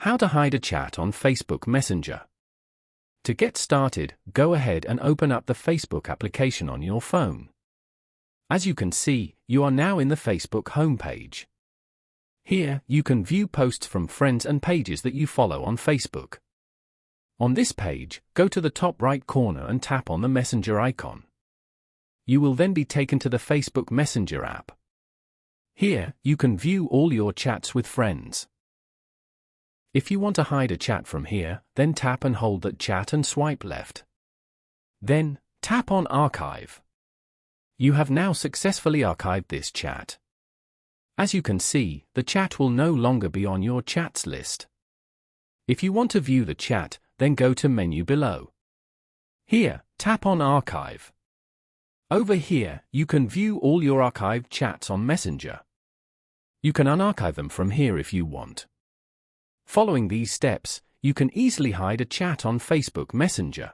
How to hide a chat on Facebook Messenger. To get started, go ahead and open up the Facebook application on your phone. As you can see, you are now in the Facebook homepage. Here, you can view posts from friends and pages that you follow on Facebook. On this page, go to the top right corner and tap on the Messenger icon. You will then be taken to the Facebook Messenger app. Here, you can view all your chats with friends. If you want to hide a chat from here, then tap and hold that chat and swipe left. Then, tap on Archive. You have now successfully archived this chat. As you can see, the chat will no longer be on your chats list. If you want to view the chat, then go to menu below. Here, tap on Archive. Over here, you can view all your archived chats on Messenger. You can unarchive them from here if you want. Following these steps, you can easily hide a chat on Facebook Messenger.